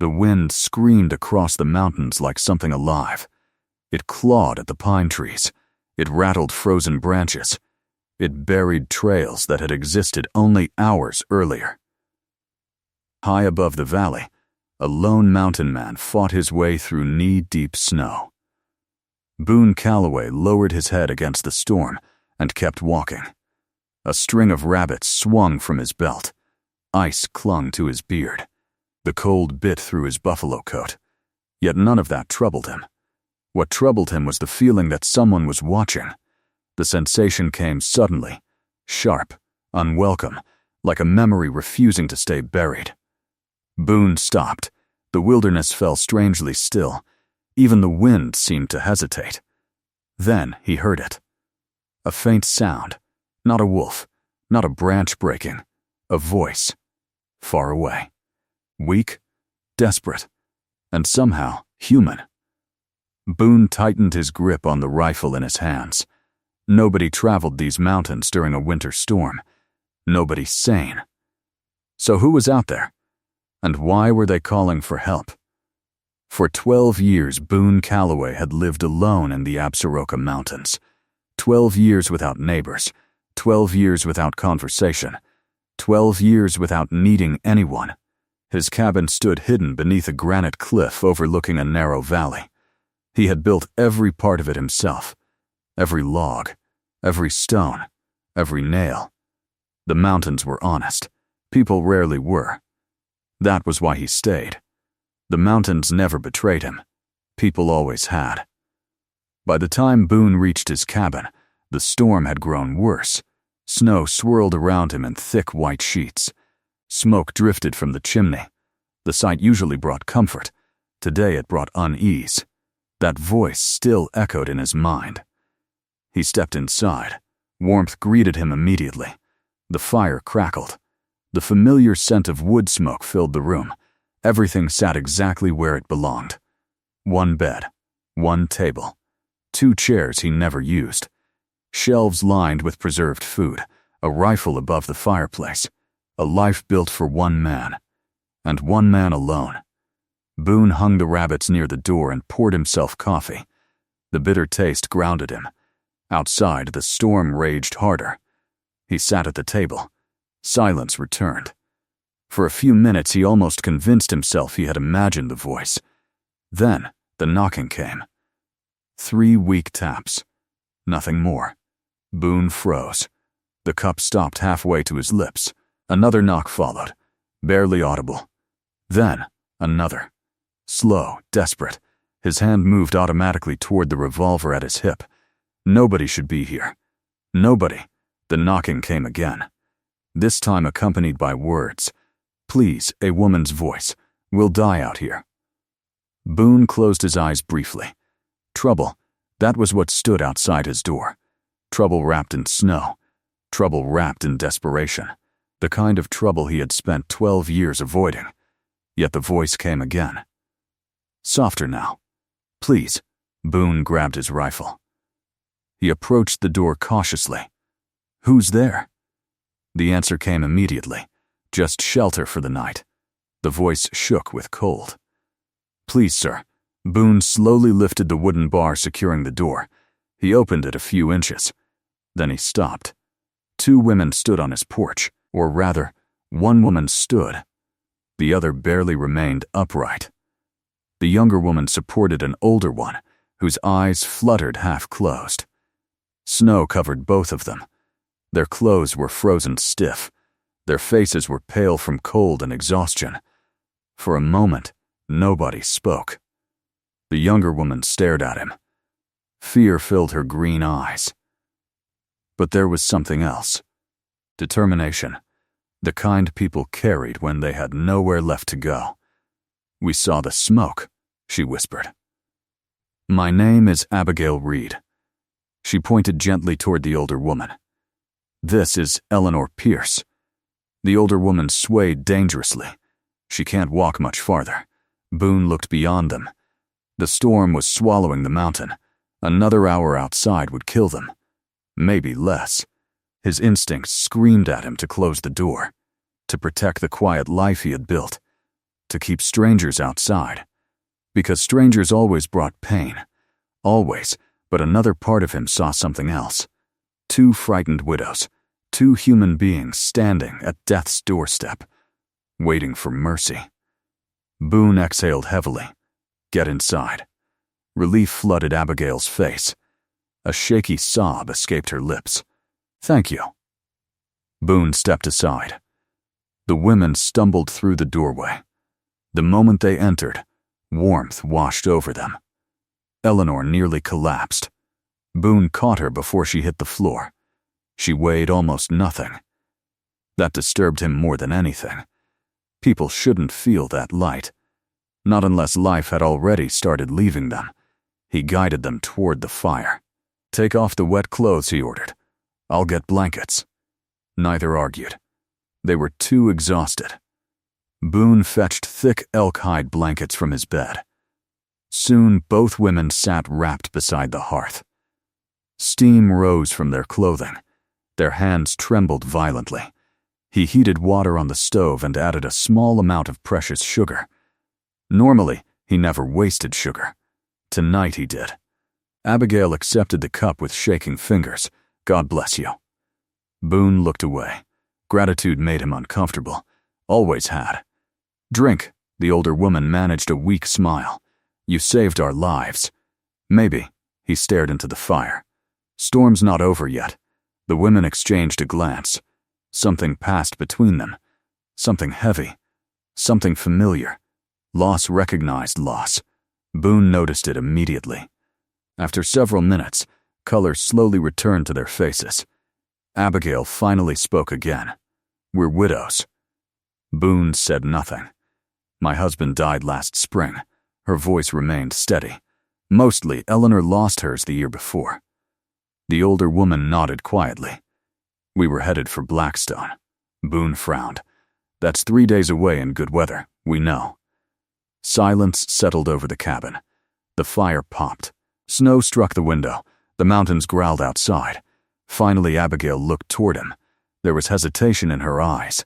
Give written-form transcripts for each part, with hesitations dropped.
The wind screamed across the mountains like something alive. It clawed at the pine trees. It rattled frozen branches. It buried trails that had existed only hours earlier. High above the valley, a lone mountain man fought his way through knee-deep snow. Boone Calloway lowered his head against the storm and kept walking. A string of rabbits swung from his belt. Ice clung to his beard. The cold bit through his buffalo coat. Yet none of that troubled him. What troubled him was the feeling that someone was watching. The sensation came suddenly, sharp, unwelcome, like a memory refusing to stay buried. Boone stopped. The wilderness fell strangely still. Even the wind seemed to hesitate. Then he heard it. A faint sound. Not a wolf, not a branch breaking. A voice. Far away. Weak, desperate, and somehow human. Boone tightened his grip on the rifle in his hands. Nobody traveled these mountains during a winter storm. Nobody sane. So who was out there? And why were they calling for help? For 12 years, Boone Calloway had lived alone in the Absaroka Mountains. 12 years without neighbors. 12 years without conversation. 12 years without needing anyone. His cabin stood hidden beneath a granite cliff overlooking a narrow valley. He had built every part of it himself. Every log, every stone, every nail. The mountains were honest. People rarely were. That was why he stayed. The mountains never betrayed him. People always had. By the time Boone reached his cabin, the storm had grown worse. Snow swirled around him in thick white sheets. Smoke drifted from the chimney. The sight usually brought comfort. Today it brought unease. That voice still echoed in his mind. He stepped inside. Warmth greeted him immediately. The fire crackled. The familiar scent of wood smoke filled the room. Everything sat exactly where it belonged. One bed, one table, 2 chairs he never used, shelves lined with preserved food, a rifle above the fireplace, a life built for one man, and one man alone. Boone hung the rabbits near the door and poured himself coffee. The bitter taste grounded him. Outside, the storm raged harder. He sat at the table. Silence returned. For a few minutes, he almost convinced himself he had imagined the voice. Then, the knocking came. 3 weak taps. Nothing more. Boone froze. The cup stopped halfway to his lips. Another knock followed, barely audible. Then, another. Slow, desperate. His hand moved automatically toward the revolver at his hip. Nobody should be here. Nobody. The knocking came again. This time accompanied by words. Please, a woman's voice. We'll die out here. Boone closed his eyes briefly. Trouble. That was what stood outside his door. Trouble wrapped in snow. Trouble wrapped in desperation. The kind of trouble he had spent 12 years avoiding. Yet the voice came again. Softer now. Please. Boone grabbed his rifle. He approached the door cautiously. Who's there? The answer came immediately. Just shelter for the night. The voice shook with cold. Please, sir. Boone slowly lifted the wooden bar securing the door. He opened it a few inches. Then he stopped. 2 women stood on his porch, or rather, one woman stood. The other barely remained upright. The younger woman supported an older one, whose eyes fluttered half-closed. Snow covered both of them. Their clothes were frozen stiff. Their faces were pale from cold and exhaustion. For a moment, nobody spoke. The younger woman stared at him. Fear filled her green eyes. But there was something else. Determination. The kind people carried when they had nowhere left to go. We saw the smoke, she whispered. My name is Abigail Reed. She pointed gently toward the older woman. This is Eleanor Pierce. The older woman swayed dangerously. She can't walk much farther. Boone looked beyond them. The storm was swallowing the mountain. Another hour outside would kill them. Maybe less. His instincts screamed at him to close the door, to protect the quiet life he had built. to keep strangers outside. Because strangers always brought pain. Always, but another part of him saw something else. Two frightened widows, two human beings standing at death's doorstep, waiting for mercy. Boone exhaled heavily. Get inside. Relief flooded Abigail's face. A shaky sob escaped her lips. Thank you. Boone stepped aside. The women stumbled through the doorway. The moment they entered, warmth washed over them. Eleanor nearly collapsed. Boone caught her before she hit the floor. She weighed almost nothing. That disturbed him more than anything. People shouldn't feel that light. Not unless life had already started leaving them. He guided them toward the fire. Take off the wet clothes, he ordered. I'll get blankets. Neither argued. They were too exhausted. Boone fetched thick elk hide blankets from his bed. Soon both women sat wrapped beside the hearth. Steam rose from their clothing. Their hands trembled violently. He heated water on the stove and added a small amount of precious sugar. Normally, he never wasted sugar. Tonight he did. Abigail accepted the cup with shaking fingers. God bless you. Boone looked away. Gratitude made him uncomfortable. Always had. Drink. The older woman managed a weak smile. You saved our lives. Maybe. He stared into the fire. Storm's not over yet. The women exchanged a glance. Something passed between them. Something heavy. Something familiar. Loss recognized loss. Boone noticed it immediately. After several minutes, color slowly returned to their faces. Abigail finally spoke again. We're widows. Boone said nothing. My husband died last spring. Her voice remained steady. Mostly, Eleanor lost hers the year before. The older woman nodded quietly. We were headed for Blackstone. Boone frowned. That's 3 days away in good weather, we know. Silence settled over the cabin. The fire popped. Snow struck the window. The mountains growled outside. Finally, Abigail looked toward him. There was hesitation in her eyes.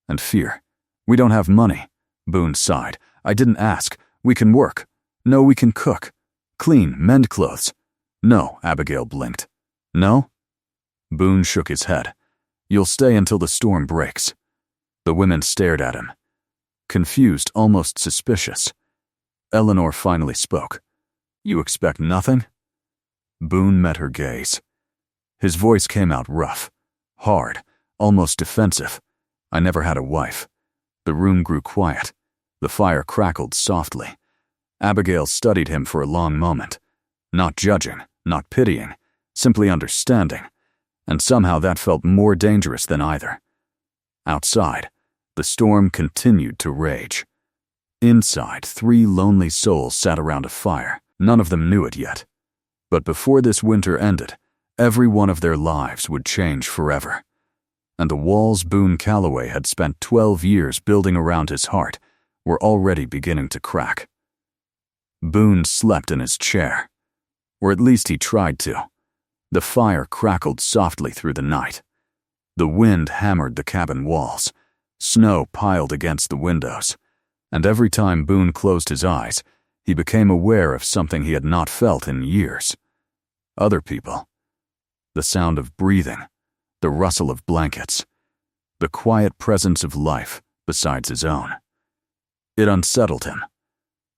And fear. We don't have money. Boone sighed. I didn't ask. We can work. No, we can cook. Clean, mend clothes. No, Abigail blinked. No? Boone shook his head. You'll stay until the storm breaks. The women stared at him. Confused, almost suspicious. Eleanor finally spoke. You expect nothing? Boone met her gaze. His voice came out rough, hard, almost defensive. I never had a wife. The room grew quiet. The fire crackled softly. Abigail studied him for a long moment. Not judging, not pitying, simply understanding. And somehow that felt more dangerous than either. Outside, the storm continued to rage. Inside, 3 lonely souls sat around a fire. None of them knew it yet. But before this winter ended, every one of their lives would change forever. And the walls Boone Calloway had spent 12 years building around his heart were already beginning to crack. Boone slept in his chair. Or at least he tried to. The fire crackled softly through the night. The wind hammered the cabin walls. Snow piled against the windows. And every time Boone closed his eyes, he became aware of something he had not felt in years. Other people. The sound of breathing. The rustle of blankets. The quiet presence of life besides his own. It unsettled him.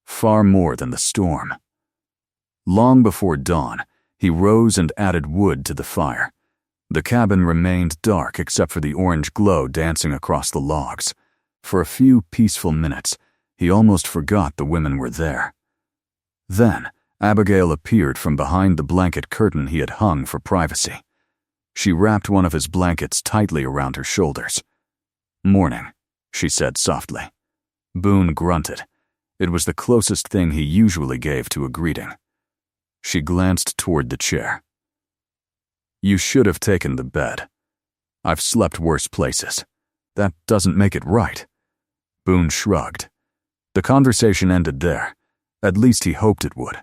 Far more than the storm. Long before dawn, he rose and added wood to the fire. The cabin remained dark except for the orange glow dancing across the logs. For a few peaceful minutes, he almost forgot the women were there. Then, Abigail appeared from behind the blanket curtain he had hung for privacy. She wrapped one of his blankets tightly around her shoulders. Morning, she said softly. Boone grunted. It was the closest thing he usually gave to a greeting. She glanced toward the chair. You should have taken the bed. I've slept worse places. That doesn't make it right. Boone shrugged. The conversation ended there. At least he hoped it would.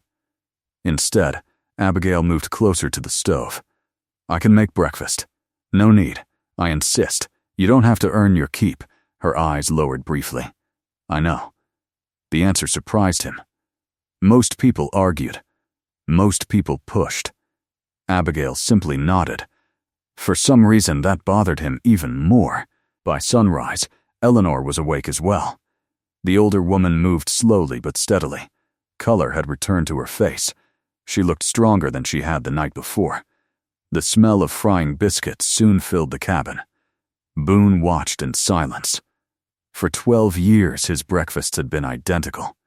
Instead, Abigail moved closer to the stove. I can make breakfast. No need. I insist. You don't have to earn your keep. Her eyes lowered briefly. I know. The answer surprised him. Most people argued. Most people pushed. Abigail simply nodded. For some reason, that bothered him even more. By sunrise, Eleanor was awake as well. The older woman moved slowly but steadily. Color had returned to her face. She looked stronger than she had the night before. The smell of frying biscuits soon filled the cabin. Boone watched in silence. For 12 years, his breakfasts had been identical.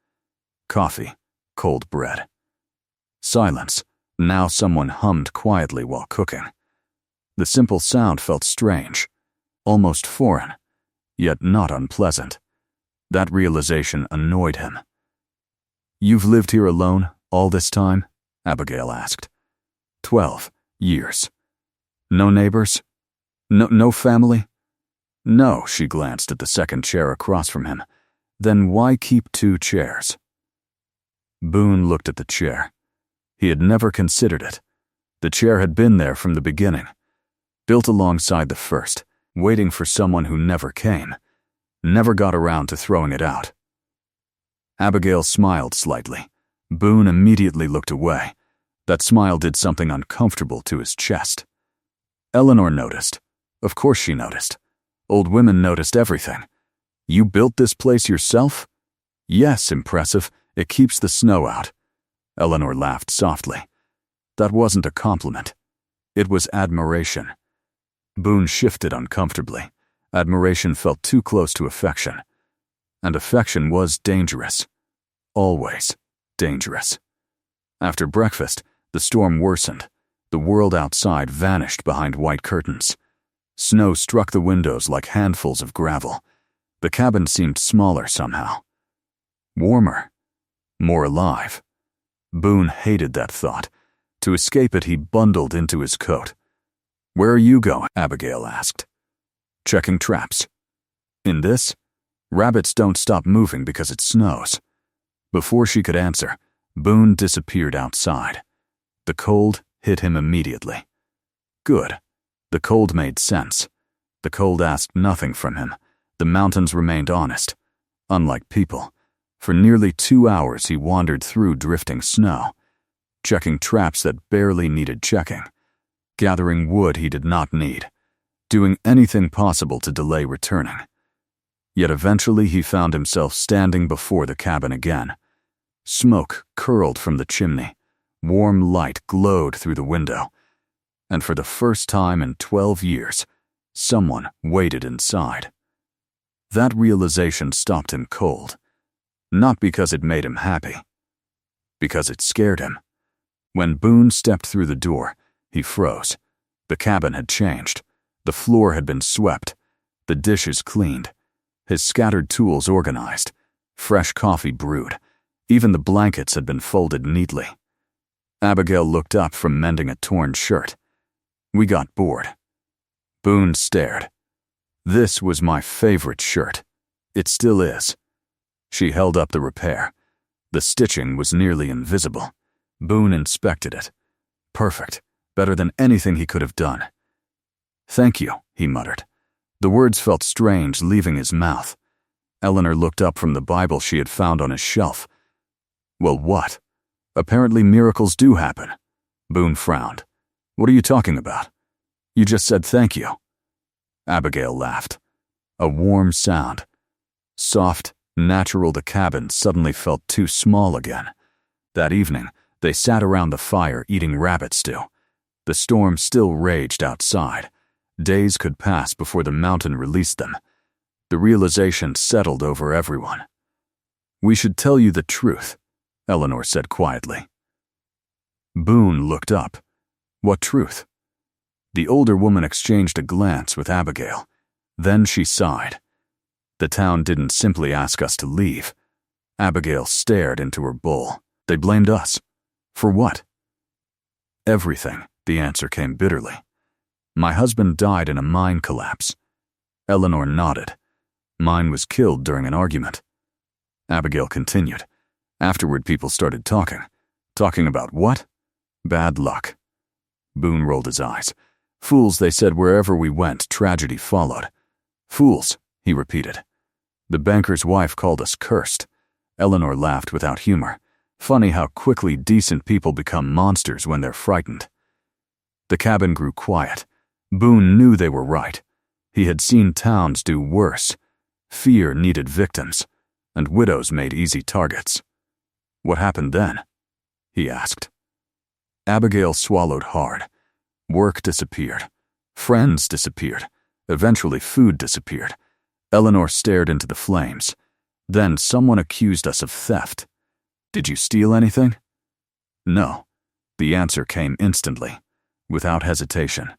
Coffee, cold bread. Silence. Now someone hummed quietly while cooking. The simple sound felt strange, almost foreign, yet not unpleasant. That realization annoyed him. "You've lived here alone all this time?" Abigail asked. 12 years. No neighbors? No family? No, she glanced at the second chair across from him. Then why keep 2 chairs? Boone looked at the chair. He had never considered it. The chair had been there from the beginning, built alongside the first, waiting for someone who never came, never got around to throwing it out. Abigail smiled slightly. Boone immediately looked away. That smile did something uncomfortable to his chest. Eleanor noticed. Of course she noticed. Old women noticed everything. "You built this place yourself?" "Yes, impressive. It keeps the snow out." Eleanor laughed softly. That wasn't a compliment. It was admiration. Boone shifted uncomfortably. Admiration felt too close to affection. And affection was dangerous. Always dangerous. After breakfast, the storm worsened. The world outside vanished behind white curtains. Snow struck the windows like handfuls of gravel. The cabin seemed smaller somehow. Warmer. More alive. Boone hated that thought. To escape it, he bundled into his coat. "Where are you going?" Abigail asked. "Checking traps." "In this? Rabbits don't stop moving because it snows." Before she could answer, Boone disappeared outside. The cold hit him immediately. Good. The cold made sense. The cold asked nothing from him. The mountains remained honest. Unlike people. For nearly 2 hours he wandered through drifting snow, checking traps that barely needed checking, gathering wood he did not need, doing anything possible to delay returning. Yet eventually he found himself standing before the cabin again. Smoke curled from the chimney. Warm light glowed through the window. And for the first time in 12 years, someone waited inside. That realization stopped him cold. Not because it made him happy. Because it scared him. When Boone stepped through the door, he froze. The cabin had changed. The floor had been swept. The dishes cleaned. His scattered tools organized. Fresh coffee brewed. Even the blankets had been folded neatly. Abigail looked up from mending a torn shirt. "We got bored." Boone stared. "This was my favorite shirt. It still is." She held up the repair. The stitching was nearly invisible. Boone inspected it. Perfect. Better than anything he could have done. "Thank you," he muttered. The words felt strange leaving his mouth. Eleanor looked up from the Bible she had found on his shelf. "Well, what? Apparently miracles do happen." Boone frowned. "What are you talking about? You just said thank you." Abigail laughed. A warm sound. Soft, natural. The cabin suddenly felt too small again. That evening, they sat around the fire eating rabbit stew. The storm still raged outside. Days could pass before the mountain released them. The realization settled over everyone. "We should tell you the truth," Eleanor said quietly. Boone looked up. What truth? The older woman exchanged a glance with Abigail. Then she sighed. "The town didn't simply ask us to leave." Abigail stared into her bowl. "They blamed us. For what?" "Everything," the answer came bitterly. "My husband died in a mine collapse." Eleanor nodded. "Mine was killed during an argument." Abigail continued. "Afterward, people started talking. Talking about what? Bad luck." Boone rolled his eyes. "Fools," they said, "wherever we went, tragedy followed." "Fools," he repeated. The banker's wife called us cursed. Eleanor laughed without humor. Funny how quickly decent people become monsters when they're frightened. The cabin grew quiet. Boone knew they were right. He had seen towns do worse. Fear needed victims, and widows made easy targets. What happened then? He asked. Abigail swallowed hard. Work disappeared. Friends disappeared. Eventually food disappeared. Eleanor stared into the flames. Then someone accused us of theft. Did you steal anything? No. The answer came instantly, without hesitation.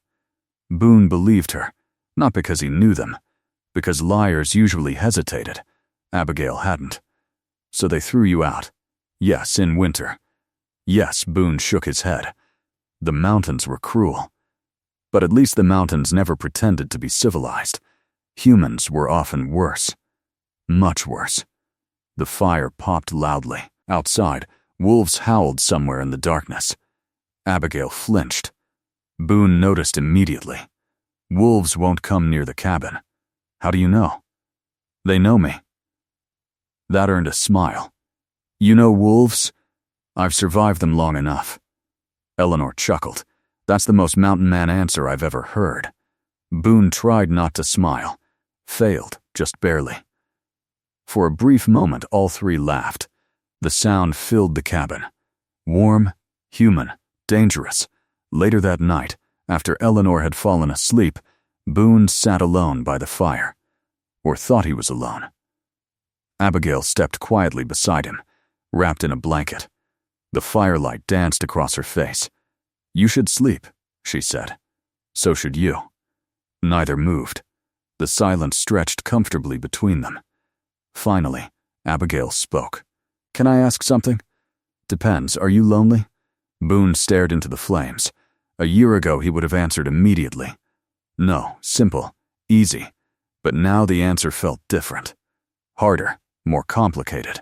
Boone believed her, not because he knew them, because liars usually hesitated. Abigail hadn't. So they threw you out. Yes, in winter. Yes, Boone shook his head. The mountains were cruel. But at least the mountains never pretended to be civilized. Humans were often worse. Much worse. The fire popped loudly. Outside, wolves howled somewhere in the darkness. Abigail flinched. Boone noticed immediately. Wolves won't come near the cabin. How do you know? They know me. That earned a smile. You know wolves? I've survived them long enough. Eleanor chuckled. That's the most mountain man answer I've ever heard. Boone tried not to smile. Failed, just barely. For a brief moment, all three laughed. The sound filled the cabin. Warm, human, dangerous. Later that night, after Eleanor had fallen asleep, Boone sat alone by the fire. Or thought he was alone. Abigail stepped quietly beside him, wrapped in a blanket. The firelight danced across her face. You should sleep, she said. So should you. Neither moved. The silence stretched comfortably between them. Finally, Abigail spoke. Can I ask something? Depends. Are you lonely? Boone stared into the flames. A year ago he would have answered immediately. No, simple, easy. But now the answer felt different. Harder, more complicated.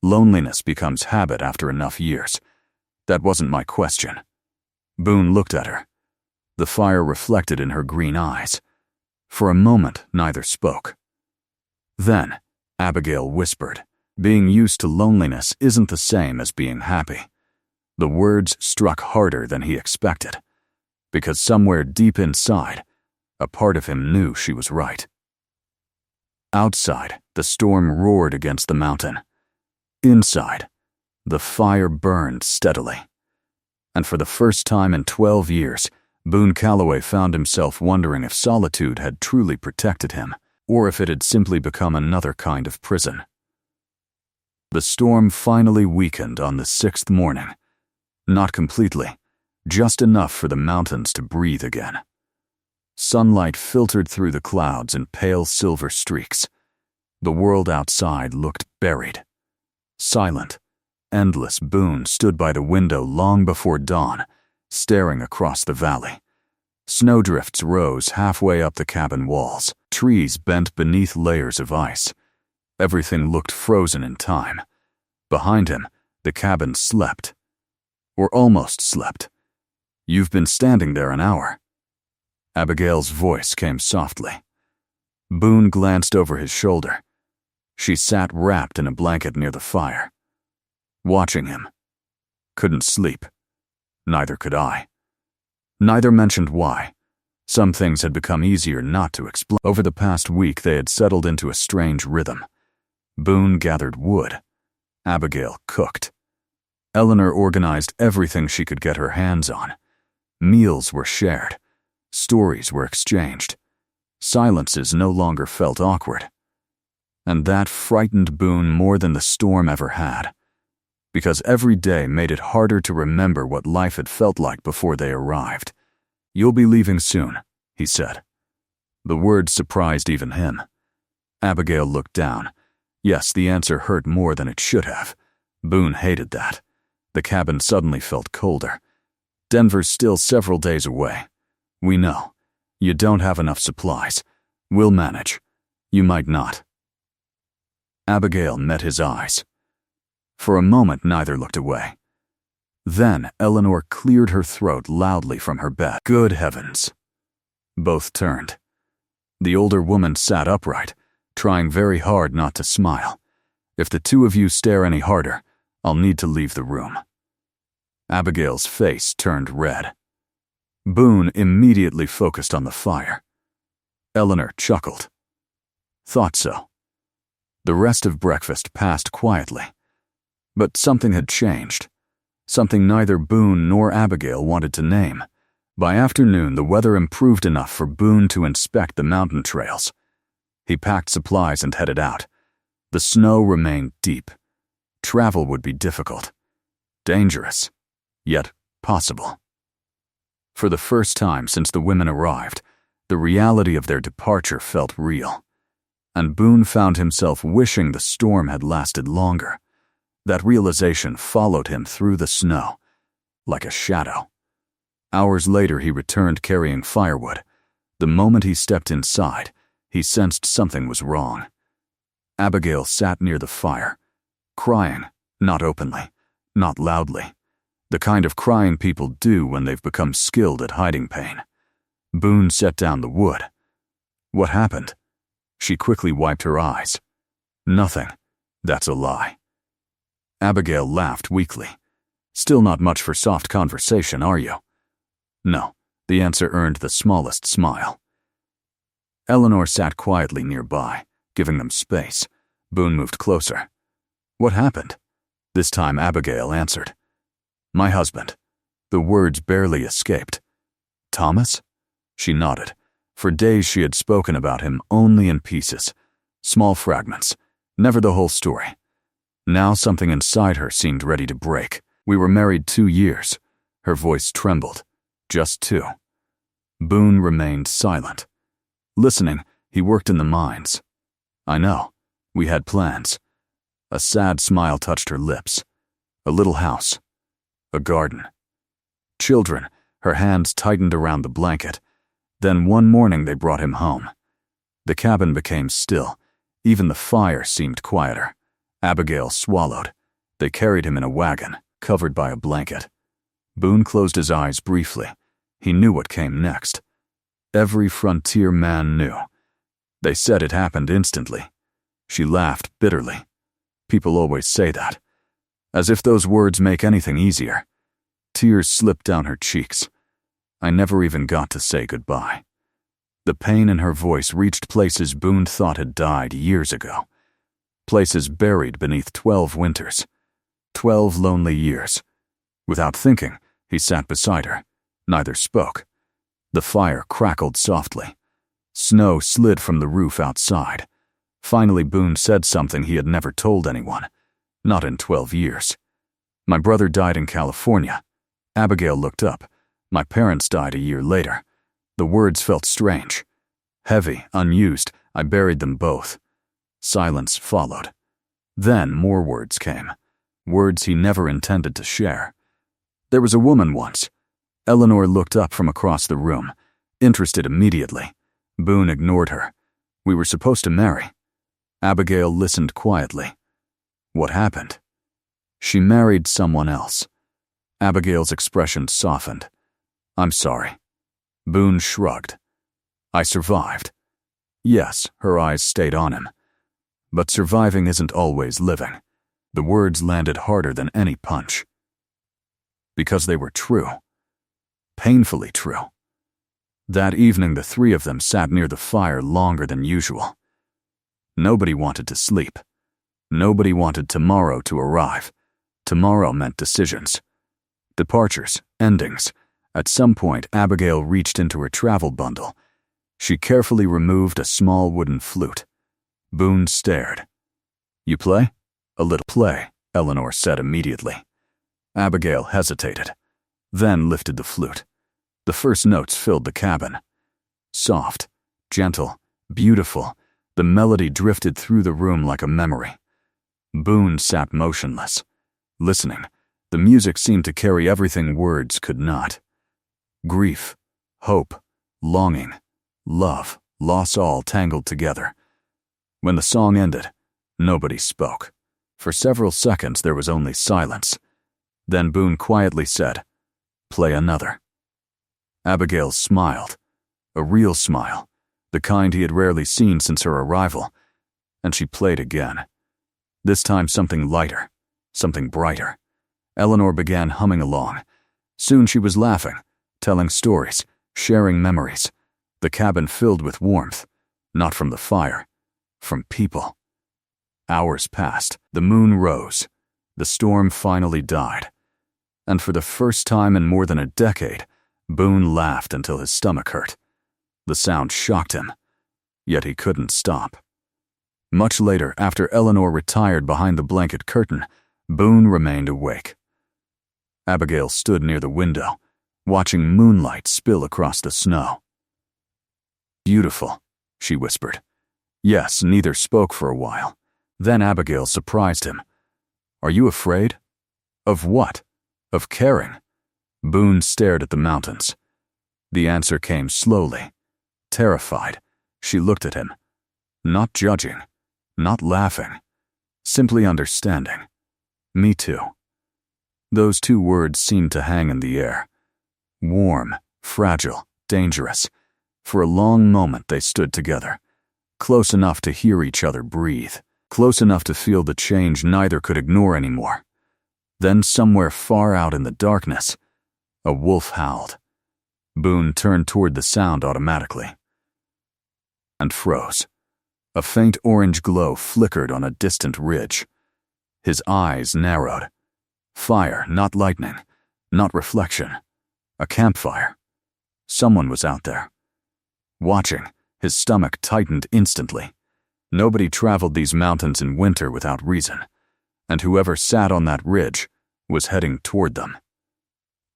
Loneliness becomes habit after enough years. That wasn't my question. Boone looked at her. The fire reflected in her green eyes. For a moment, neither spoke. Then, Abigail whispered, being used to loneliness isn't the same as being happy. The words struck harder than he expected, because somewhere deep inside, a part of him knew she was right. Outside, the storm roared against the mountain. Inside, the fire burned steadily. And for the first time in 12 years, Boone Calloway found himself wondering if solitude had truly protected him, or if it had simply become another kind of prison. The storm finally weakened on the 6th morning. Not completely, just enough for the mountains to breathe again. Sunlight filtered through the clouds in pale silver streaks. The world outside looked buried. Silent, endless. Boone stood by the window long before dawn, staring across the valley. Snowdrifts rose halfway up the cabin walls. Trees bent beneath layers of ice. Everything looked frozen in time. Behind him, the cabin slept. Or almost slept. You've been standing there an hour. Abigail's voice came softly. Boone glanced over his shoulder. She sat wrapped in a blanket near the fire. Watching him. Couldn't sleep. Neither could I. Neither mentioned why. Some things had become easier not to explain. Over the past week, they had settled into a strange rhythm. Boone gathered wood. Abigail cooked. Eleanor organized everything she could get her hands on. Meals were shared. Stories were exchanged. Silences no longer felt awkward. And that frightened Boone more than the storm ever had, because every day made it harder to remember what life had felt like before they arrived. You'll be leaving soon, he said. The words surprised even him. Abigail looked down. Yes, the answer hurt more than it should have. Boone hated that. The cabin suddenly felt colder. Denver's still several days away. We know. You don't have enough supplies. We'll manage. You might not. Abigail met his eyes. For a moment, neither looked away. Then Eleanor cleared her throat loudly from her bed. Good heavens. Both turned. The older woman sat upright, trying very hard not to smile. "If the two of you stare any harder, I'll need to leave the room." Abigail's face turned red. Boone immediately focused on the fire. Eleanor chuckled. "Thought so." The rest of breakfast passed quietly. But something had changed. Something neither Boone nor Abigail wanted to name. By afternoon, the weather improved enough for Boone to inspect the mountain trails. He packed supplies and headed out. The snow remained deep. Travel would be difficult. Dangerous, yet possible. For the first time since the women arrived, the reality of their departure felt real. And Boone found himself wishing the storm had lasted longer. That realization followed him through the snow, like a shadow. Hours later, he returned carrying firewood. The moment he stepped inside, he sensed something was wrong. Abigail sat near the fire, crying, not openly, not loudly, the kind of crying people do when they've become skilled at hiding pain. Boone set down the wood. "What happened?" She quickly wiped her eyes. "Nothing. That's a lie." Abigail laughed weakly. "Still not much for soft conversation, are you?" "No," the answer earned the smallest smile. Eleanor sat quietly nearby, giving them space. Boone moved closer. "What happened?" This time Abigail answered. "My husband." The words barely escaped. "Thomas?" She nodded. For days she had spoken about him only in pieces, small fragments, never the whole story. Now something inside her seemed ready to break. "We were married 2 years. Her voice trembled. "Just 2. Boone remained silent. Listening, he worked in the mines. "I know. We had plans." A sad smile touched her lips. "A little house. A garden. Children." Her hands tightened around the blanket. Then one morning they brought him home. The cabin became still. Even the fire seemed quieter. Abigail swallowed. They carried him in a wagon, covered by a blanket. Boone closed his eyes briefly. He knew what came next. Every frontier man knew. They said it happened instantly. She laughed bitterly. People always say that. As if those words make anything easier. Tears slipped down her cheeks. I never even got to say goodbye. The pain in her voice reached places Boone thought had died years ago. Places buried beneath 12 winters. 12 lonely years. Without thinking, he sat beside her. Neither spoke. The fire crackled softly. Snow slid from the roof outside. Finally, Boone said something he had never told anyone. Not in 12 years. "My brother died in California." Abigail looked up. "My parents died a year later." The words felt strange. Heavy, unused, I buried them both. Silence followed. Then more words came. Words he never intended to share. "There was a woman once." Eleanor looked up from across the room, interested immediately. Boone ignored her. "We were supposed to marry." Abigail listened quietly. "What happened?" "She married someone else." Abigail's expression softened. "I'm sorry." Boone shrugged. "I survived." Yes, her eyes stayed on him. But surviving isn't always living. The words landed harder than any punch. Because they were true. Painfully true. That evening, the 3 of them sat near the fire longer than usual. Nobody wanted to sleep. Nobody wanted tomorrow to arrive. Tomorrow meant decisions. Departures, endings. At some point, Abigail reached into her travel bundle. She carefully removed a small wooden flute. Boone stared. "You play?" "A little play," Eleanor said immediately. Abigail hesitated, then lifted the flute. The first notes filled the cabin. Soft, gentle, beautiful, the melody drifted through the room like a memory. Boone sat motionless, listening. The music seemed to carry everything words could not. Grief, hope, longing, love, loss, all tangled together. When the song ended, nobody spoke. For several seconds there was only silence. Then Boone quietly said, "Play another." Abigail smiled. A real smile, the kind he had rarely seen since her arrival. and she played again. This time something lighter, something brighter. Eleanor began humming along. Soon she was laughing, telling stories, sharing memories. The cabin filled with warmth, not from the fire, from people. Hours passed. The moon rose. The storm finally died. And for the first time in more than a decade, Boone laughed until his stomach hurt. The sound shocked him, yet he couldn't stop. Much later, after Eleanor retired behind the blanket curtain, Boone remained awake. Abigail stood near the window, watching moonlight spill across the snow. "Beautiful," she whispered. Yes, neither spoke for a while. Then Abigail surprised him. "Are you afraid?" "Of what?" "Of caring." Boone stared at the mountains. The answer came slowly. Terrified, she looked at him. Not judging, not laughing, simply understanding. "Me too." Those two words seemed to hang in the air. Warm, fragile, dangerous. For a long moment they stood together, close enough to hear each other breathe, close enough to feel the change neither could ignore anymore. Then somewhere far out in the darkness, a wolf howled. Boone turned toward the sound automatically and froze. A faint orange glow flickered on a distant ridge. His eyes narrowed. Fire, not lightning, not reflection. A campfire. Someone was out there. Watching, his stomach tightened instantly. Nobody traveled these mountains in winter without reason, and whoever sat on that ridge was heading toward them.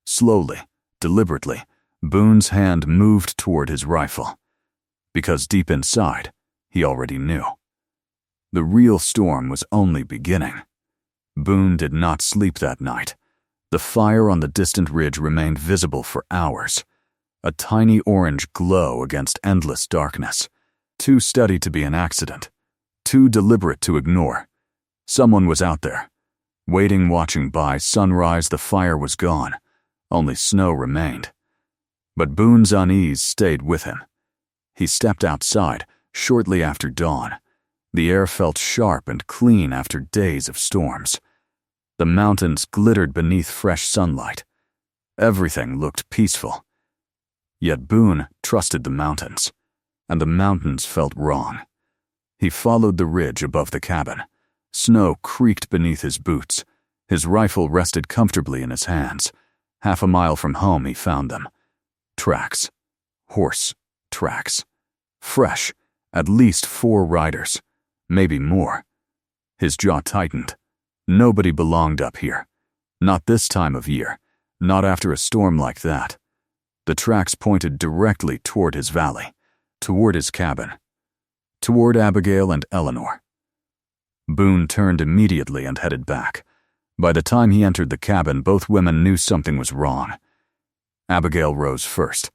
Slowly, deliberately, Boone's hand moved toward his rifle, because deep inside, he already knew. The real storm was only beginning. Boone did not sleep that night. The fire on the distant ridge remained visible for hours, a tiny orange glow against endless darkness, too steady to be an accident, too deliberate to ignore. Someone was out there. Waiting, watching. By sunrise, the fire was gone. Only snow remained. But Boone's unease stayed with him. He stepped outside shortly after dawn. The air felt sharp and clean after days of storms. The mountains glittered beneath fresh sunlight. Everything looked peaceful. Yet Boone trusted the mountains, and the mountains felt wrong. He followed the ridge above the cabin. Snow creaked beneath his boots. His rifle rested comfortably in his hands. Half a mile from home he found them. Tracks. Horse tracks. Fresh. At least 4 riders. Maybe more. His jaw tightened. Nobody belonged up here. Not this time of year. Not after a storm like that. The tracks pointed directly toward his valley. Toward his cabin. Toward Abigail and Eleanor. Boone turned immediately and headed back. By the time he entered the cabin, both women knew something was wrong. Abigail rose first.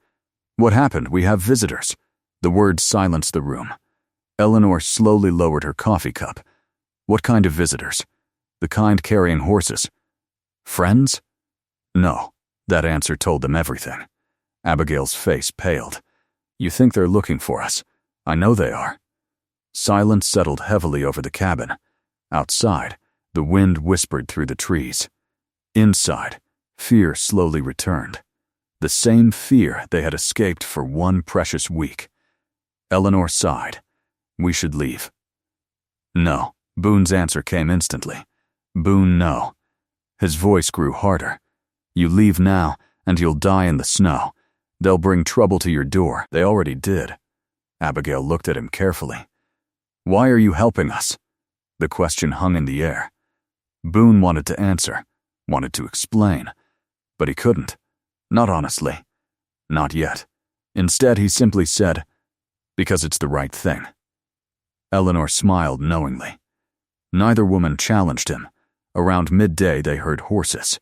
"What happened? We have visitors." The words silenced the room. Eleanor slowly lowered her coffee cup. "What kind of visitors?" "The kind carrying horses." "Friends?" "No." That answer told them everything. Abigail's face paled. "You think they're looking for us. I know they are." Silence settled heavily over the cabin. Outside, the wind whispered through the trees. Inside, fear slowly returned. The same fear they had escaped for one precious week. Eleanor sighed. "We should leave." "No." Boone's answer came instantly. "Boone, no." His voice grew harder. "You leave now, and you'll die in the snow. They'll bring trouble to your door. They already did." Abigail looked at him carefully. "Why are you helping us?" The question hung in the air. Boone wanted to answer, wanted to explain, but he couldn't. Not honestly. Not yet. Instead, he simply said, "Because it's the right thing." Eleanor smiled knowingly. Neither woman challenged him. Around midday, they heard horses.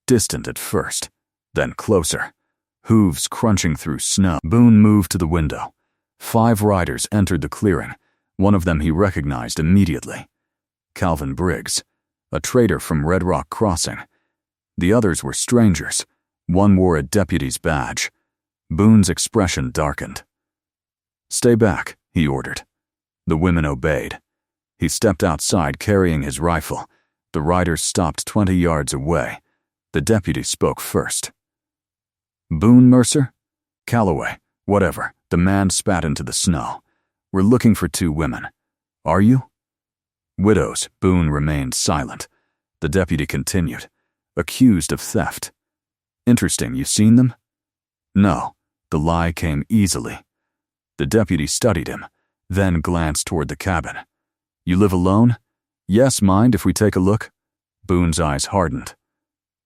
Distant at first, then closer. Hooves crunching through snow. Boone moved to the window. 5 riders entered the clearing. One of them he recognized immediately. Calvin Briggs, a trader from Red Rock Crossing. The others were strangers. One wore a deputy's badge. Boone's expression darkened. "Stay back," he ordered. The women obeyed. He stepped outside carrying his rifle. The riders stopped 20 yards away. The deputy spoke first. "Boone, Mercer?" "Calloway, whatever." The man spat into the snow. "We're looking for 2 women. Are you?" "Widows." Boone remained silent. The deputy continued. "Accused of theft." "Interesting. You seen them?" "No." The lie came easily. The deputy studied him, then glanced toward the cabin. "You live alone?" "Yes, mind if we take a look?" Boone's eyes hardened.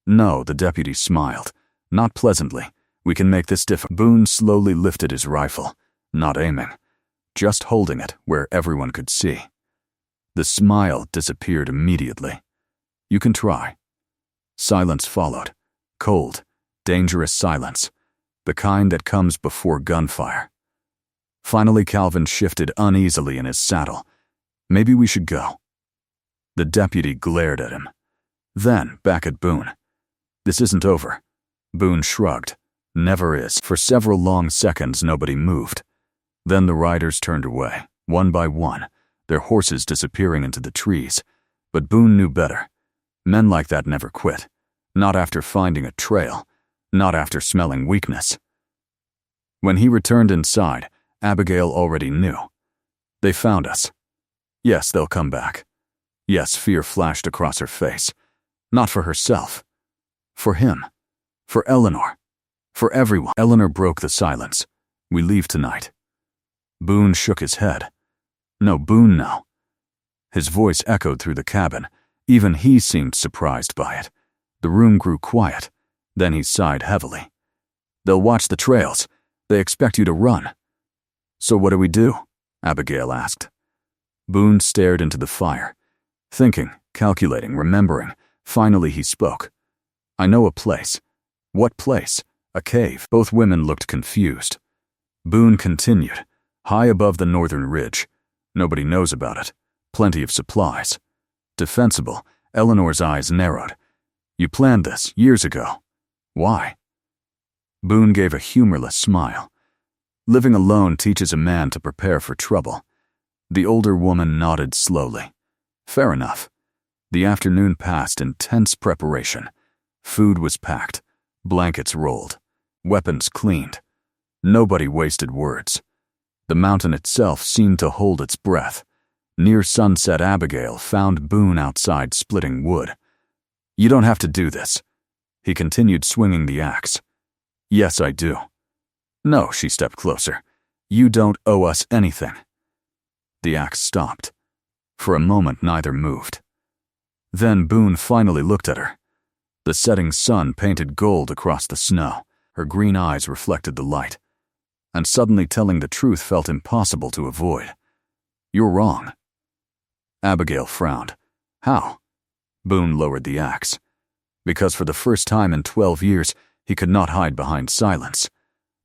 "No," the deputy smiled. "Not pleasantly. We can make this different." Boone slowly lifted his rifle, not aiming, just holding it where everyone could see. The smile disappeared immediately. "You can try." Silence followed. Cold, dangerous silence. The kind that comes before gunfire. Finally, Calvin shifted uneasily in his saddle. "Maybe we should go." The deputy glared at him. Then, back at Boone. "This isn't over." Boone shrugged. "Never is." For several long seconds, nobody moved. Then the riders turned away, one by one, their horses disappearing into the trees. But Boone knew better. Men like that never quit. Not after finding a trail. Not after smelling weakness. When he returned inside, Abigail already knew. "They found us." "Yes, they'll come back." Yes, fear flashed across her face. Not for herself. For him. For Eleanor. For everyone. Eleanor broke the silence. "We leave tonight." Boone shook his head. "No, Boone, no." His voice echoed through the cabin. Even he seemed surprised by it. The room grew quiet. Then he sighed heavily. "They'll watch the trails. They expect you to run." "So what do we do?" Abigail asked. Boone stared into the fire. Thinking, calculating, remembering. Finally he spoke. "I know a place." "What place?" "A cave." Both women looked confused. Boone continued. "High above the northern ridge. Nobody knows about it. Plenty of supplies. Defensible." Eleanor's eyes narrowed. "You planned this years ago. Why?" Boone gave a humorless smile. "Living alone teaches a man to prepare for trouble." The older woman nodded slowly. "Fair enough." The afternoon passed in tense preparation. Food was packed, blankets rolled, weapons cleaned. Nobody wasted words. The mountain itself seemed to hold its breath. Near sunset, Abigail found Boone outside splitting wood. "You don't have to do this." He continued swinging the axe. "Yes, I do." "No," she stepped closer. "You don't owe us anything." The axe stopped. For a moment, neither moved. Then Boone finally looked at her. The setting sun painted gold across the snow. Her green eyes reflected the light. And suddenly telling the truth felt impossible to avoid. "You're wrong." Abigail frowned. "How?" Boone lowered the axe. Because for the first time in 12 years, he could not hide behind silence.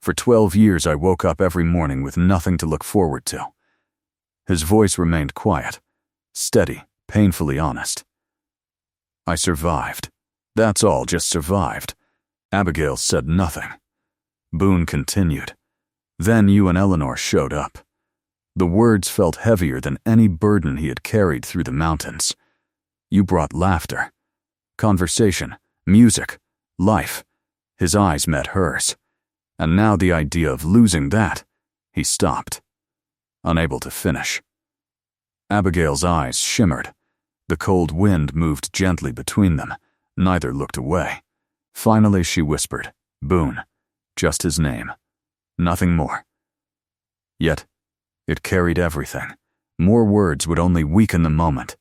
"For 12 years I woke up every morning with nothing to look forward to." His voice remained quiet, steady, painfully honest. "I survived. That's all, just survived." Abigail said nothing. Boone continued. "Then you and Eleanor showed up." The words felt heavier than any burden he had carried through the mountains. "You brought laughter, conversation, music, life." His eyes met hers. And now the idea of losing that, he stopped, unable to finish. Abigail's eyes shimmered. The cold wind moved gently between them. Neither looked away. Finally she whispered, "Boone." Just his name. Nothing more. Yet, it carried everything. More words would only weaken the moment.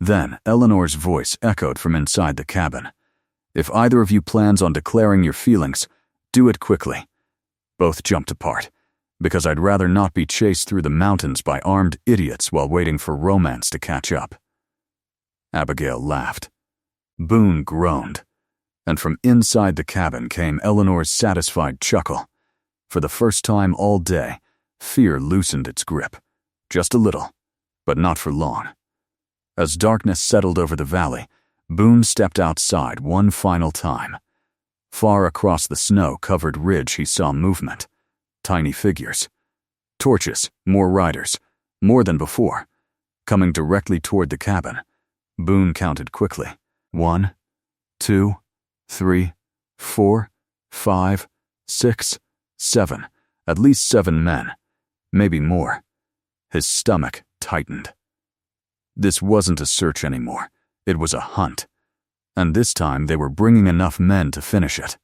Then Eleanor's voice echoed from inside the cabin. "If either of you plans on declaring your feelings, do it quickly." Both jumped apart. "Because I'd rather not be chased through the mountains by armed idiots while waiting for romance to catch up." Abigail laughed. Boone groaned. And from inside the cabin came Eleanor's satisfied chuckle. For the first time all day, fear loosened its grip. Just a little, but not for long. As darkness settled over the valley, Boone stepped outside one final time. Far across the snow-covered ridge he saw movement. Tiny figures. Torches, more riders. more than before, coming directly toward the cabin. Boone counted quickly. 1, 2, 3, 4, 5, 6, 7. At least 7 men, maybe more. His stomach tightened. This wasn't a search anymore. It was a hunt. And this time they were bringing enough men to finish it.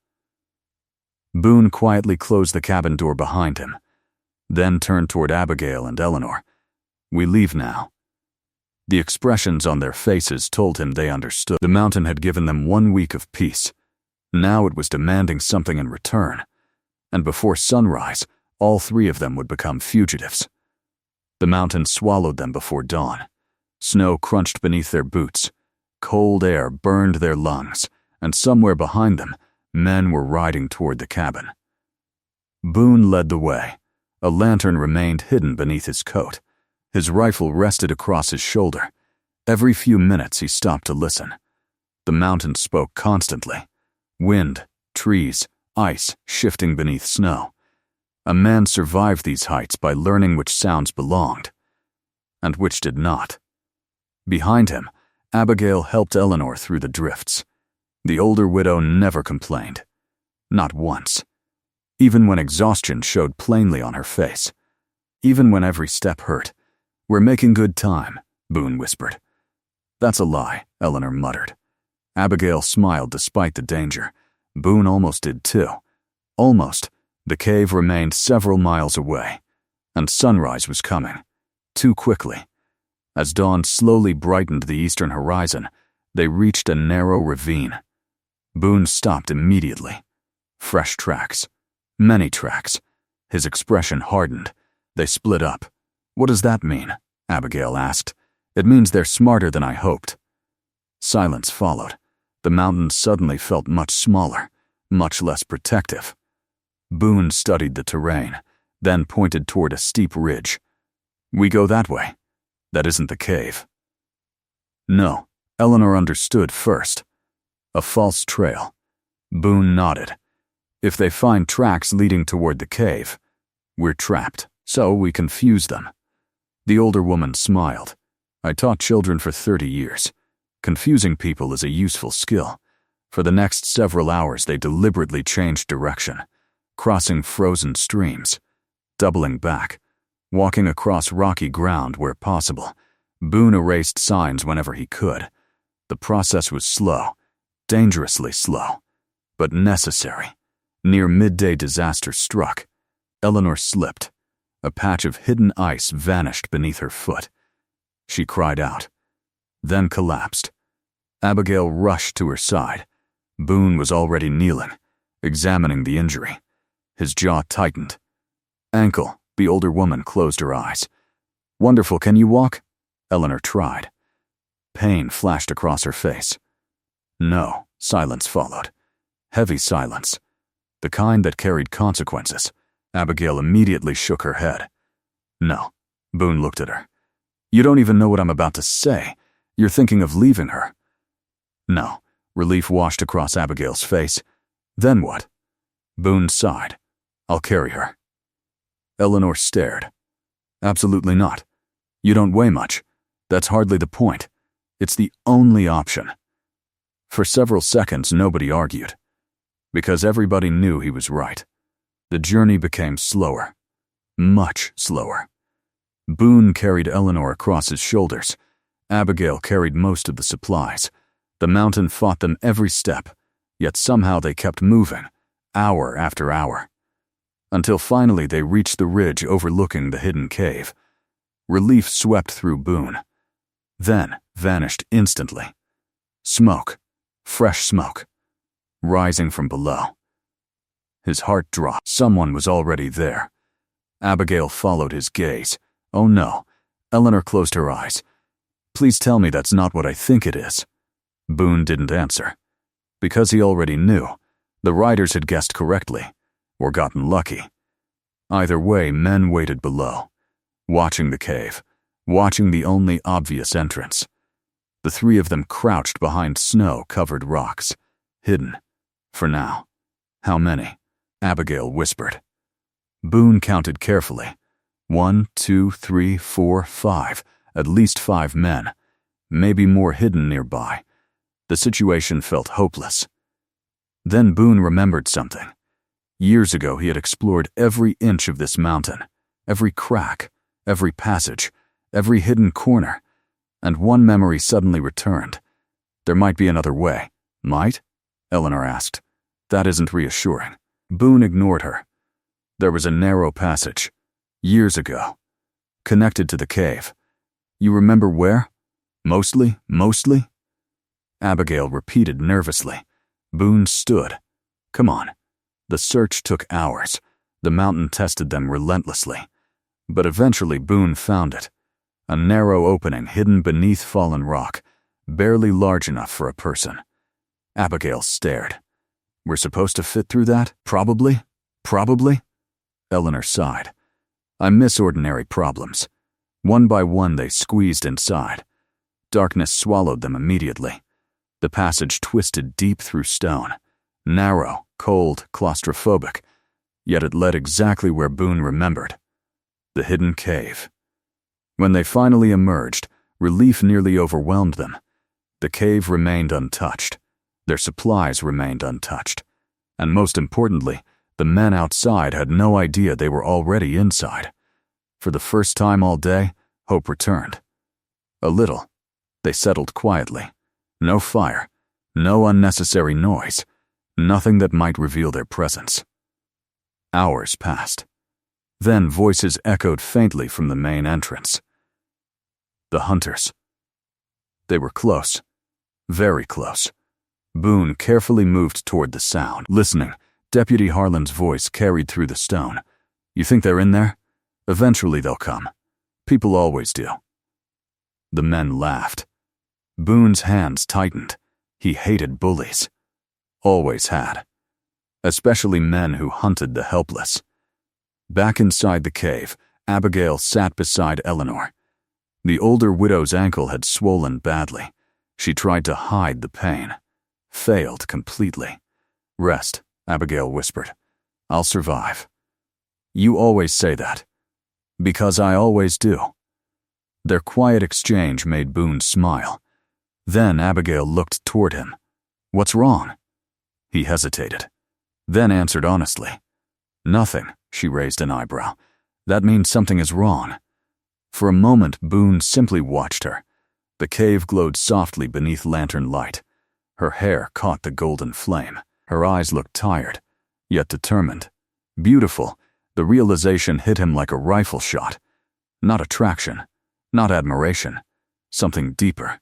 Boone quietly closed the cabin door behind him, then turned toward Abigail and Eleanor. "We leave now." The expressions on their faces told him they understood. The mountain had given them 1 week of peace. Now it was demanding something in return. And before sunrise, all 3 of them would become fugitives. The mountain swallowed them before dawn. Snow crunched beneath their boots. Cold air burned their lungs, and somewhere behind them, men were riding toward the cabin. Boone led the way. A lantern remained hidden beneath his coat. His rifle rested across his shoulder. Every few minutes he stopped to listen. The mountain spoke constantly. Wind, trees, ice shifting beneath snow. A man survived these heights by learning which sounds belonged, and which did not. Behind him, Abigail helped Eleanor through the drifts. The older widow never complained. Not once. Even when exhaustion showed plainly on her face. Even when every step hurt. "We're making good time," Boone whispered. "That's a lie," Eleanor muttered. Abigail smiled despite the danger. Boone almost did too. Almost. The cave remained several miles away, and sunrise was coming. Too quickly. As dawn slowly brightened the eastern horizon, they reached a narrow ravine. Boone stopped immediately. Fresh tracks. Many tracks. His expression hardened. They split up. "What does that mean?" Abigail asked. "It means they're smarter than I hoped." Silence followed. The mountains suddenly felt much smaller, much less protective. Boone studied the terrain, then pointed toward a steep ridge. "We go that way. That isn't the cave." No, Eleanor understood first. A false trail. Boone nodded. "If they find tracks leading toward the cave, we're trapped, so we confuse them." The older woman smiled. "I taught children for 30 years. Confusing people is a useful skill." For the next several hours they deliberately changed direction, crossing frozen streams, doubling back, walking across rocky ground where possible. Boone erased signs whenever he could. The process was slow, dangerously slow, but necessary. Near midday disaster struck. Eleanor slipped. A patch of hidden ice vanished beneath her foot. She cried out, then collapsed. Abigail rushed to her side. Boone was already kneeling, examining the injury. His jaw tightened. "Ankle," the older woman closed her eyes. "Wonderful, can you walk?" Eleanor tried. Pain flashed across her face. No, silence followed. Heavy silence. The kind that carried consequences. Abigail immediately shook her head. "No." Boone looked at her. "You don't even know what I'm about to say. You're thinking of leaving her." "No." Relief washed across Abigail's face. "Then what?" Boone sighed. "I'll carry her." Eleanor stared. "Absolutely not. You don't weigh much. That's hardly the point. It's the only option." For several seconds nobody argued, because everybody knew he was right. The journey became slower. Much slower. Boone carried Eleanor across his shoulders. Abigail carried most of the supplies. The mountain fought them every step, yet somehow they kept moving, hour after hour, until finally they reached the ridge overlooking the hidden cave. Relief swept through Boone, then vanished instantly. Smoke, fresh smoke, rising from below. His heart dropped. Someone was already there. Abigail followed his gaze. "Oh no." Eleanor closed her eyes. "Please tell me that's not what I think it is." Boone didn't answer. Because he already knew. The riders had guessed correctly, or gotten lucky. Either way, men waited below, watching the cave, watching the only obvious entrance. The 3 of them crouched behind snow-covered rocks, hidden. For now. "How many?" Abigail whispered. Boone counted carefully. 1, 2, 3, 4, 5. At least 5 men. Maybe more hidden nearby. The situation felt hopeless. Then Boone remembered something. Years ago he had explored every inch of this mountain, every crack, every passage, every hidden corner, and one memory suddenly returned. There might be another way. Might? Eleanor asked. That isn't reassuring. Boone ignored her. There was a narrow passage, years ago, connected to the cave. You remember where? Mostly? Abigail repeated nervously. Boone stood. Come on. The search took hours. The mountain tested them relentlessly. But eventually Boone found it. A narrow opening hidden beneath fallen rock, barely large enough for a person. Abigail stared. We're supposed to fit through that? Probably. Eleanor sighed. I miss ordinary problems. One by one they squeezed inside. Darkness swallowed them immediately. The passage twisted deep through stone. Narrow, cold, claustrophobic. Yet it led exactly where Boone remembered. The hidden cave. When they finally emerged, relief nearly overwhelmed them. The cave remained untouched. Their supplies remained untouched. And most importantly, the men outside had no idea they were already inside. For the first time all day, hope returned. A little. They settled quietly. No fire. No unnecessary noise. Nothing that might reveal their presence. Hours passed. Then voices echoed faintly from the main entrance. The hunters. They were close. Very close. Boone carefully moved toward the sound. Listening, Deputy Harlan's voice carried through the stone. You think they're in there? Eventually they'll come. People always do. The men laughed. Boone's hands tightened. He hated bullies. Always had. Especially men who hunted the helpless. Back inside the cave, Abigail sat beside Eleanor. The older widow's ankle had swollen badly. She tried to hide the pain. Failed completely. Rest, Abigail whispered. I'll survive. You always say that. Because I always do. Their quiet exchange made Boone smile. Then Abigail looked toward him. What's wrong? He hesitated. Then answered honestly. Nothing, she raised an eyebrow. That means something is wrong. For a moment, Boone simply watched her. The cave glowed softly beneath lantern light. Her hair caught the golden flame. Her eyes looked tired, yet determined. Beautiful, the realization hit him like a rifle shot. Not attraction, not admiration. Something deeper.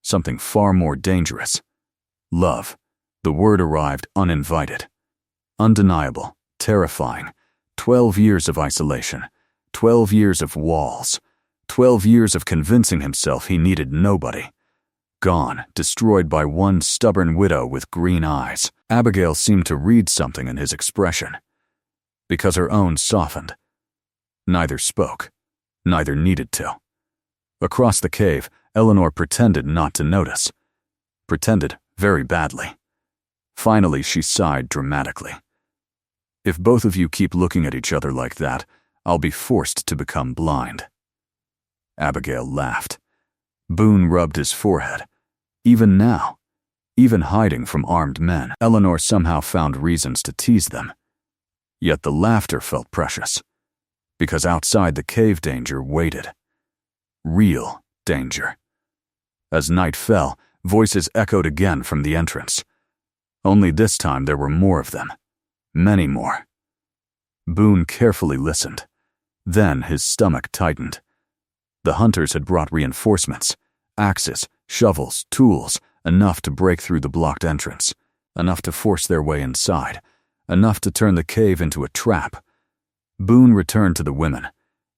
Something far more dangerous. Love. The word arrived uninvited. Undeniable, terrifying. 12 years of isolation. 12 years of walls. 12 years of convincing himself he needed nobody. Gone, destroyed by one stubborn widow with green eyes. Abigail seemed to read something in his expression. Because her own softened. Neither spoke. Neither needed to. Across the cave, Eleanor pretended not to notice. Pretended very badly. Finally, she sighed dramatically. If both of you keep looking at each other like that, I'll be forced to become blind. Abigail laughed. Boone rubbed his forehead. Even now, even hiding from armed men, Eleanor somehow found reasons to tease them. Yet the laughter felt precious, because outside the cave danger waited. Real danger. As night fell, voices echoed again from the entrance. Only this time there were more of them. Many more. Boone carefully listened. Then his stomach tightened. The hunters had brought reinforcements. Axes, shovels, tools, enough to break through the blocked entrance. Enough to force their way inside. Enough to turn the cave into a trap. Boone returned to the women.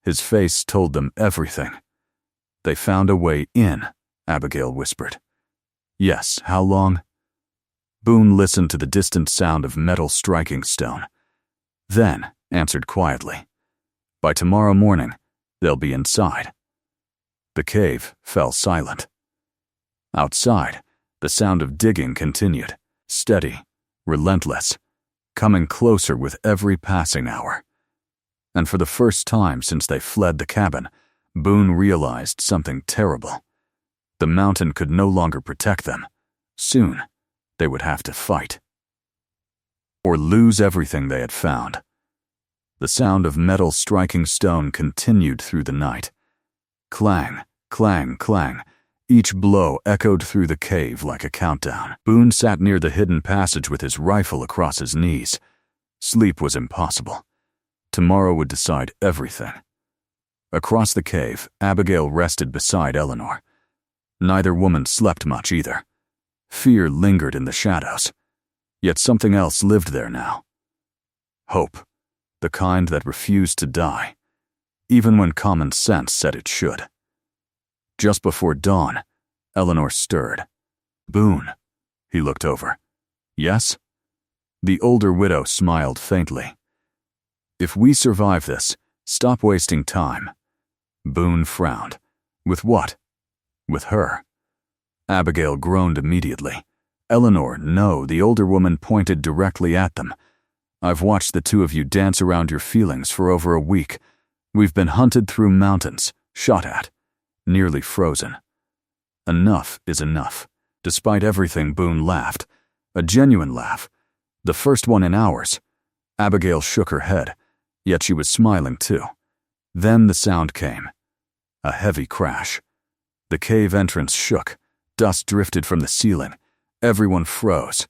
His face told them everything. They found a way in, Abigail whispered. Yes, how long? Boone listened to the distant sound of metal striking stone. Then answered quietly. By tomorrow morning, they'll be inside. The cave fell silent. Outside, the sound of digging continued, steady, relentless, coming closer with every passing hour. And for the first time since they fled the cabin, Boone realized something terrible. The mountain could no longer protect them. Soon, they would have to fight. Or lose everything they had found. The sound of metal striking stone continued through the night. Clang, clang, clang. Each blow echoed through the cave like a countdown. Boone sat near the hidden passage with his rifle across his knees. Sleep was impossible. Tomorrow would decide everything. Across the cave, Abigail rested beside Eleanor. Neither woman slept much either. Fear lingered in the shadows. Yet something else lived there now. Hope, the kind that refused to die, even when common sense said it should. Just before dawn, Eleanor stirred. "Boone." He looked over. "Yes?" The older widow smiled faintly. "If we survive this, stop wasting time." Boone frowned. "With what?" "With her." Abigail groaned immediately. "Eleanor, no," the older woman pointed directly at them. "I've watched the two of you dance around your feelings for over a week. We've been hunted through mountains, shot at, nearly frozen. Enough is enough." Despite everything, Boone laughed. A genuine laugh. The first one in hours. Abigail shook her head, yet she was smiling too. Then the sound came. A heavy crash. The cave entrance shook. Dust drifted from the ceiling. Everyone froze.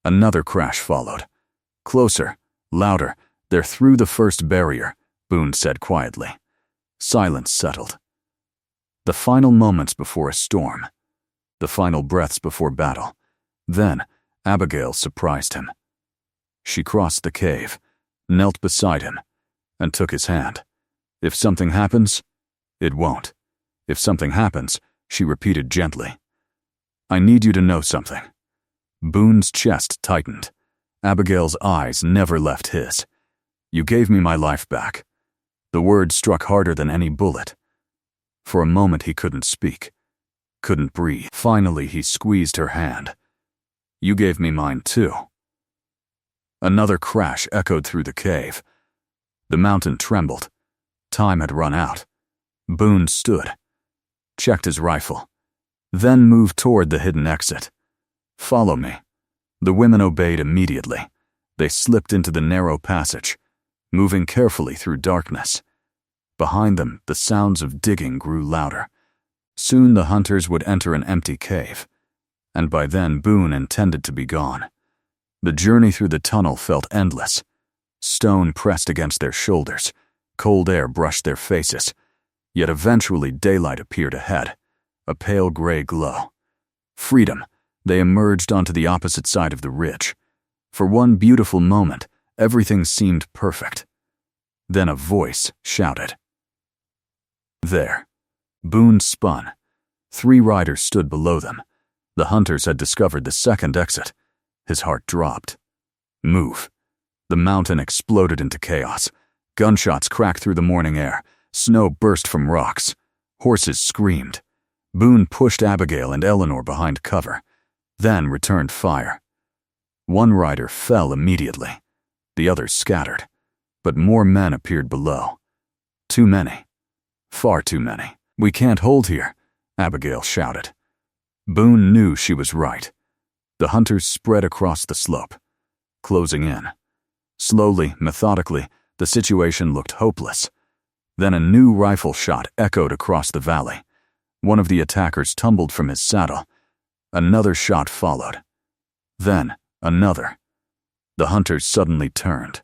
Another crash followed. Closer, louder. "They're through the first barrier," Boone said quietly. Silence settled. The final moments before a storm. The final breaths before battle. Then, Abigail surprised him. She crossed the cave, knelt beside him, and took his hand. "If something happens, it won't. If something happens," she repeated gently. "I need you to know something." Boone's chest tightened. Abigail's eyes never left his. "You gave me my life back." The word struck harder than any bullet. For a moment he couldn't speak, couldn't breathe. Finally he squeezed her hand. "You gave me mine too." Another crash echoed through the cave. The mountain trembled. Time had run out. Boone stood, checked his rifle, then moved toward the hidden exit. "Follow me." The women obeyed immediately. They slipped into the narrow passage, moving carefully through darkness. Behind them, the sounds of digging grew louder. Soon the hunters would enter an empty cave, and by then Boone intended to be gone. The journey through the tunnel felt endless. Stone pressed against their shoulders, cold air brushed their faces, yet eventually daylight appeared ahead, a pale gray glow. Freedom. They emerged onto the opposite side of the ridge. For one beautiful moment, everything seemed perfect. Then a voice shouted. There. Boone spun. 3 riders stood below them. The hunters had discovered the second exit. His heart dropped. "Move." The mountain exploded into chaos. Gunshots cracked through the morning air. Snow burst from rocks. Horses screamed. Boone pushed Abigail and Eleanor behind cover, then returned fire. One rider fell immediately. The others scattered. But more men appeared below. Too many. Far too many. "We can't hold here," Abigail shouted. Boone knew she was right. The hunters spread across the slope, closing in. Slowly, methodically, the situation looked hopeless. Then a new rifle shot echoed across the valley. One of the attackers tumbled from his saddle. Another shot followed. Then another. The hunters suddenly turned.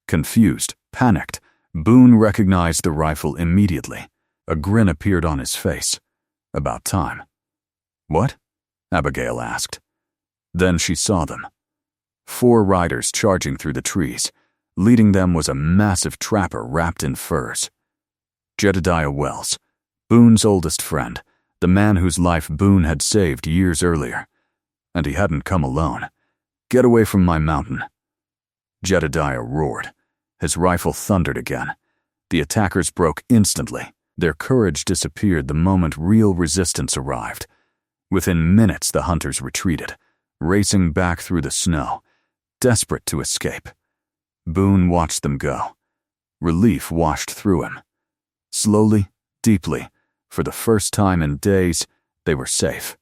Confused, panicked, Boone recognized the rifle immediately. A grin appeared on his face. About time. "What?" Abigail asked. Then she saw them. 4 riders charging through the trees. Leading them was a massive trapper wrapped in furs. Jedediah Wells, Boone's oldest friend, the man whose life Boone had saved years earlier. And he hadn't come alone. "Get away from my mountain." Jedediah roared. His rifle thundered again. The attackers broke instantly. Their courage disappeared the moment real resistance arrived. Within minutes the hunters retreated, racing back through the snow, desperate to escape. Boone watched them go. Relief washed through him. Slowly, deeply, for the first time in days, they were safe.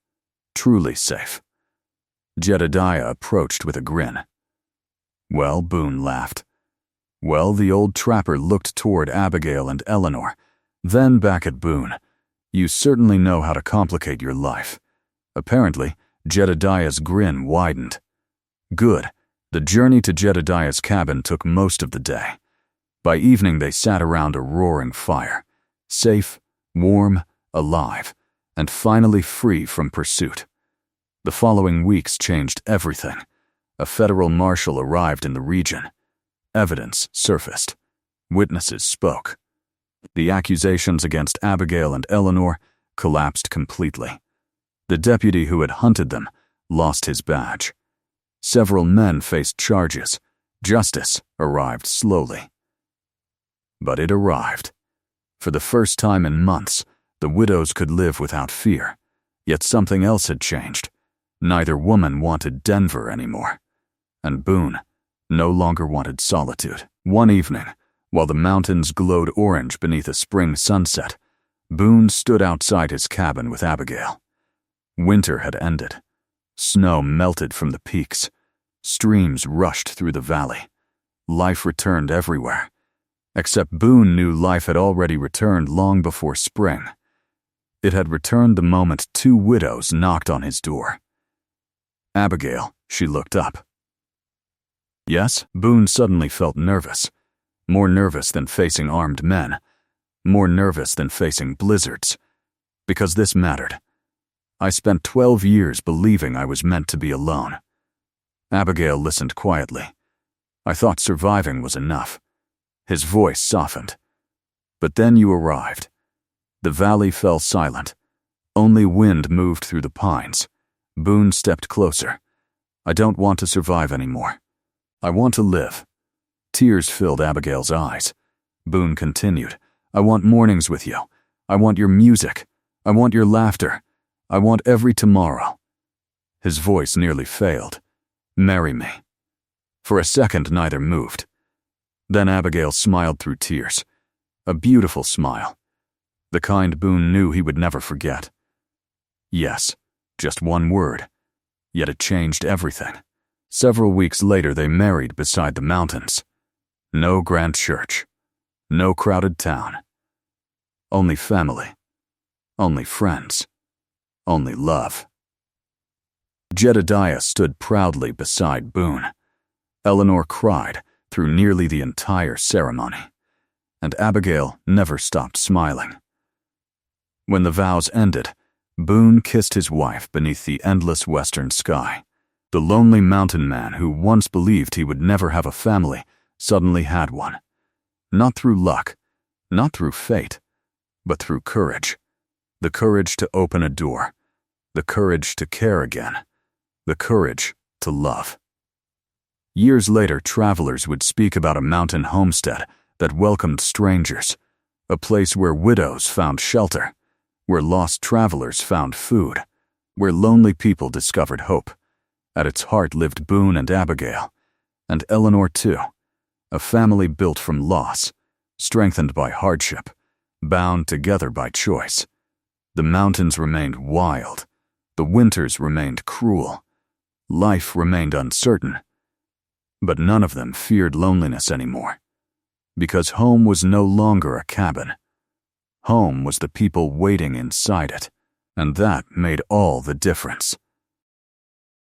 Truly safe. Jedediah approached with a grin. "Well," Boone laughed. "Well," the old trapper looked toward Abigail and Eleanor, then back at Boone. "You certainly know how to complicate your life." Apparently, Jedediah's grin widened. Good. The journey to Jedediah's cabin took most of the day. By evening they sat around a roaring fire, safe, warm, alive, and finally free from pursuit. The following weeks changed everything. A federal marshal arrived in the region. Evidence surfaced. Witnesses spoke. The accusations against Abigail and Eleanor collapsed completely. The deputy who had hunted them lost his badge. Several men faced charges. Justice arrived slowly. But it arrived. For the first time in months, the widows could live without fear. Yet something else had changed. Neither woman wanted Denver anymore. And Boone no longer wanted solitude. One evening, while the mountains glowed orange beneath a spring sunset, Boone stood outside his cabin with Abigail. Winter had ended. Snow melted from the peaks. Streams rushed through the valley. Life returned everywhere. Except Boone knew life had already returned long before spring. It had returned the moment two widows knocked on his door. "Abigail," she looked up. "Yes?" Boone suddenly felt nervous. More nervous than facing armed men. More nervous than facing blizzards. Because this mattered. "I spent 12 years believing I was meant to be alone." Abigail listened quietly. "I thought surviving was enough." His voice softened. "But then you arrived." The valley fell silent. Only wind moved through the pines. Boone stepped closer. "I don't want to survive anymore. I want to live." Tears filled Abigail's eyes. Boone continued. "I want mornings with you. I want your music. I want your laughter. I want every tomorrow." His voice nearly failed. "Marry me." For a second, neither moved. Then Abigail smiled through tears. A beautiful smile. The kind Boone knew he would never forget. Yes, just one word. Yet it changed everything. Several weeks later, they married beside the mountains. No grand church. No crowded town. Only family. Only friends. Only love. Jedediah stood proudly beside Boone. Eleanor cried through nearly the entire ceremony, and Abigail never stopped smiling. When the vows ended, Boone kissed his wife beneath the endless western sky. The lonely mountain man who once believed he would never have a family suddenly had one. Not through luck, not through fate, but through courage. The courage to open a door. The courage to care again. The courage to love. Years later, travelers would speak about a mountain homestead that welcomed strangers, a place where widows found shelter, where lost travelers found food, where lonely people discovered hope. At its heart lived Boone and Abigail, and Eleanor too, a family built from loss, strengthened by hardship, bound together by choice. The mountains remained wild, the winters remained cruel, life remained uncertain, but none of them feared loneliness anymore, because home was no longer a cabin. Home was the people waiting inside it, and that made all the difference.